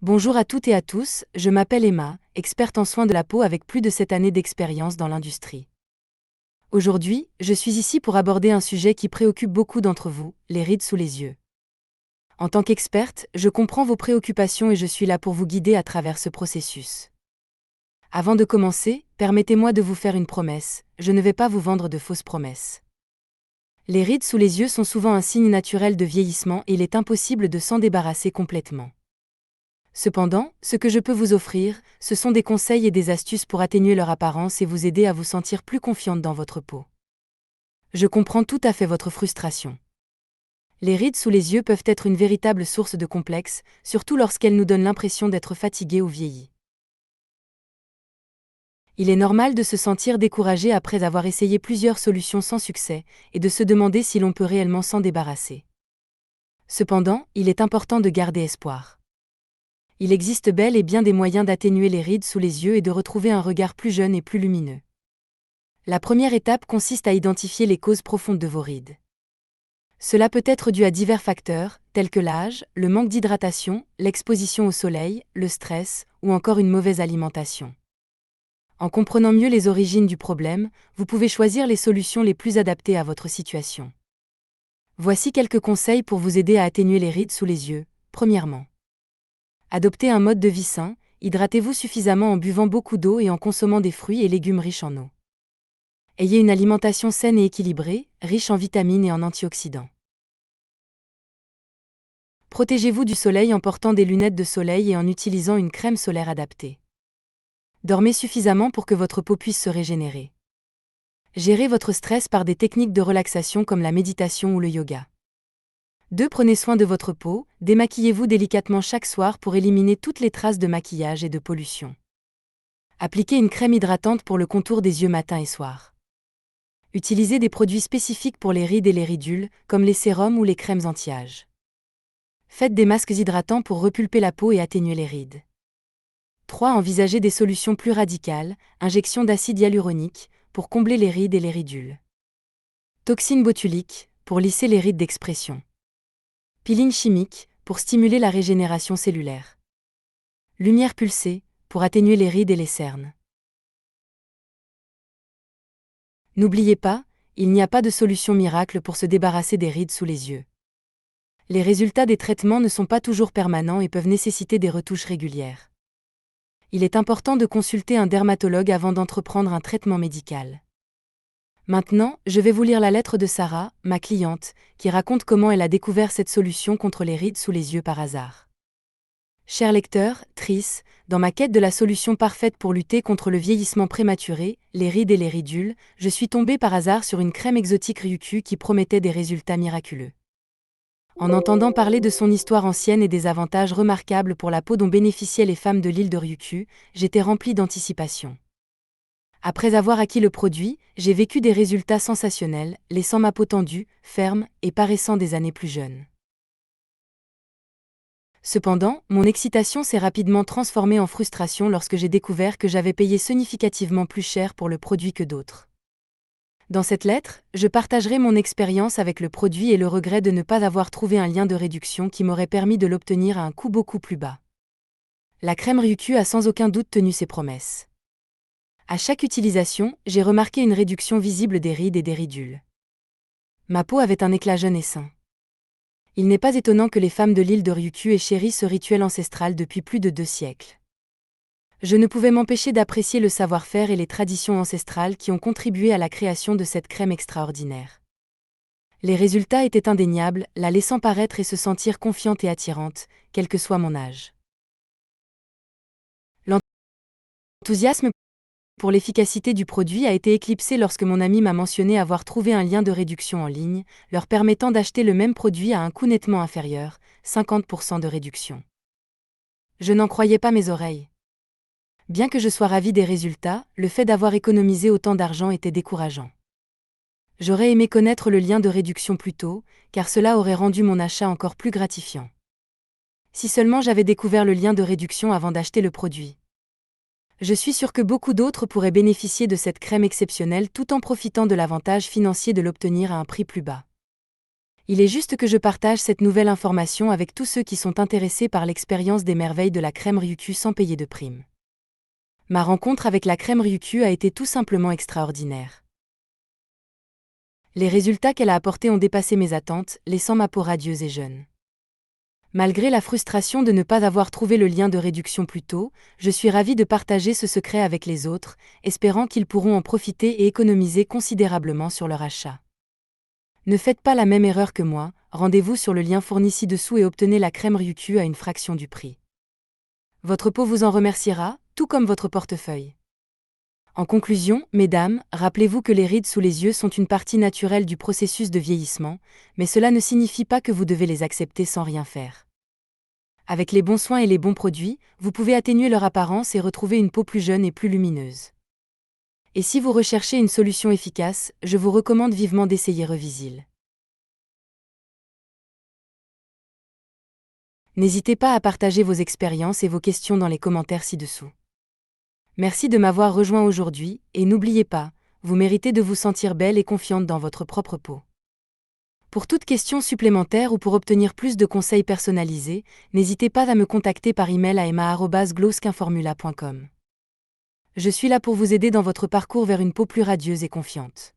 Bonjour à toutes et à tous, je m'appelle Emma, experte en soins de la peau avec plus de 7 années d'expérience dans l'industrie. Aujourd'hui, je suis ici pour aborder un sujet qui préoccupe beaucoup d'entre vous, les rides sous les yeux. En tant qu'experte, je comprends vos préoccupations et je suis là pour vous guider à travers ce processus. Avant de commencer, permettez-moi de vous faire une promesse, je ne vais pas vous vendre de fausses promesses. Les rides sous les yeux sont souvent un signe naturel de vieillissement et il est impossible de s'en débarrasser complètement. Cependant, ce que je peux vous offrir, ce sont des conseils et des astuces pour atténuer leur apparence et vous aider à vous sentir plus confiante dans votre peau. Je comprends tout à fait votre frustration. Les rides sous les yeux peuvent être une véritable source de complexe, surtout lorsqu'elles nous donnent l'impression d'être fatiguées ou vieillies. Il est normal de se sentir découragé après avoir essayé plusieurs solutions sans succès, et de se demander si l'on peut réellement s'en débarrasser. Cependant, il est important de garder espoir. Il existe bel et bien des moyens d'atténuer les rides sous les yeux et de retrouver un regard plus jeune et plus lumineux. La première étape consiste à identifier les causes profondes de vos rides. Cela peut être dû à divers facteurs, tels que l'âge, le manque d'hydratation, l'exposition au soleil, le stress, ou encore une mauvaise alimentation. En comprenant mieux les origines du problème, vous pouvez choisir les solutions les plus adaptées à votre situation. Voici quelques conseils pour vous aider à atténuer les rides sous les yeux. Premièrement, adoptez un mode de vie sain, hydratez-vous suffisamment en buvant beaucoup d'eau et en consommant des fruits et légumes riches en eau. Ayez une alimentation saine et équilibrée, riche en vitamines et en antioxydants. Protégez-vous du soleil en portant des lunettes de soleil et en utilisant une crème solaire adaptée. Dormez suffisamment pour que votre peau puisse se régénérer. Gérez votre stress par des techniques de relaxation comme la méditation ou le yoga. 2. Prenez soin de votre peau, démaquillez-vous délicatement chaque soir pour éliminer toutes les traces de maquillage et de pollution. Appliquez une crème hydratante pour le contour des yeux matin et soir. Utilisez des produits spécifiques pour les rides et les ridules, comme les sérums ou les crèmes anti-âge. Faites des masques hydratants pour repulper la peau et atténuer les rides. 3. Envisagez des solutions plus radicales, injection d'acide hyaluronique, pour combler les rides et les ridules. Toxine botulique, pour lisser les rides d'expression. Peeling chimique, pour stimuler la régénération cellulaire. Lumière pulsée, pour atténuer les rides et les cernes. N'oubliez pas, il n'y a pas de solution miracle pour se débarrasser des rides sous les yeux. Les résultats des traitements ne sont pas toujours permanents et peuvent nécessiter des retouches régulières. Il est important de consulter un dermatologue avant d'entreprendre un traitement médical. Maintenant, je vais vous lire la lettre de Sarah, ma cliente, qui raconte comment elle a découvert cette solution contre les rides sous les yeux par hasard. Cher lecteur, Tris, dans ma quête de la solution parfaite pour lutter contre le vieillissement prématuré, les rides et les ridules, je suis tombée par hasard sur une crème exotique Ryukyu qui promettait des résultats miraculeux. En entendant parler de son histoire ancienne et des avantages remarquables pour la peau dont bénéficiaient les femmes de l'île de Ryukyu, j'étais remplie d'anticipation. Après avoir acquis le produit, j'ai vécu des résultats sensationnels, laissant ma peau tendue, ferme et paraissant des années plus jeune. Cependant, mon excitation s'est rapidement transformée en frustration lorsque j'ai découvert que j'avais payé significativement plus cher pour le produit que d'autres. Dans cette lettre, je partagerai mon expérience avec le produit et le regret de ne pas avoir trouvé un lien de réduction qui m'aurait permis de l'obtenir à un coût beaucoup plus bas. La crème Ryukyu a sans aucun doute tenu ses promesses. À chaque utilisation, j'ai remarqué une réduction visible des rides et des ridules. Ma peau avait un éclat jeune et sain. Il n'est pas étonnant que les femmes de l'île de Ryukyu aient chéri ce rituel ancestral depuis plus de 2 siècles. Je ne pouvais m'empêcher d'apprécier le savoir-faire et les traditions ancestrales qui ont contribué à la création de cette crème extraordinaire. Les résultats étaient indéniables, la laissant paraître et se sentir confiante et attirante, quel que soit mon âge. L'enthousiasme pour l'efficacité du produit a été éclipsé lorsque mon ami m'a mentionné avoir trouvé un lien de réduction en ligne, leur permettant d'acheter le même produit à un coût nettement inférieur, 50% de réduction. Je n'en croyais pas mes oreilles. Bien que je sois ravie des résultats, le fait d'avoir économisé autant d'argent était décourageant. J'aurais aimé connaître le lien de réduction plus tôt, car cela aurait rendu mon achat encore plus gratifiant. Si seulement j'avais découvert le lien de réduction avant d'acheter le produit. Je suis sûre que beaucoup d'autres pourraient bénéficier de cette crème exceptionnelle tout en profitant de l'avantage financier de l'obtenir à un prix plus bas. Il est juste que je partage cette nouvelle information avec tous ceux qui sont intéressés par l'expérience des merveilles de la crème Ryukyu sans payer de prime. Ma rencontre avec la crème Ryukyu a été tout simplement extraordinaire. Les résultats qu'elle a apportés ont dépassé mes attentes, laissant ma peau radieuse et jeune. Malgré la frustration de ne pas avoir trouvé le lien de réduction plus tôt, je suis ravie de partager ce secret avec les autres, espérant qu'ils pourront en profiter et économiser considérablement sur leur achat. Ne faites pas la même erreur que moi, rendez-vous sur le lien fourni ci-dessous et obtenez la crème Ryukyu à une fraction du prix. Votre peau vous en remerciera, tout comme votre portefeuille. En conclusion, mesdames, rappelez-vous que les rides sous les yeux sont une partie naturelle du processus de vieillissement, mais cela ne signifie pas que vous devez les accepter sans rien faire. Avec les bons soins et les bons produits, vous pouvez atténuer leur apparence et retrouver une peau plus jeune et plus lumineuse. Et si vous recherchez une solution efficace, je vous recommande vivement d'essayer Revisil. N'hésitez pas à partager vos expériences et vos questions dans les commentaires ci-dessous. Merci de m'avoir rejoint aujourd'hui, et n'oubliez pas, vous méritez de vous sentir belle et confiante dans votre propre peau. Pour toute question supplémentaire ou pour obtenir plus de conseils personnalisés, n'hésitez pas à me contacter par email à emma@glowskinformula.com. Je suis là pour vous aider dans votre parcours vers une peau plus radieuse et confiante.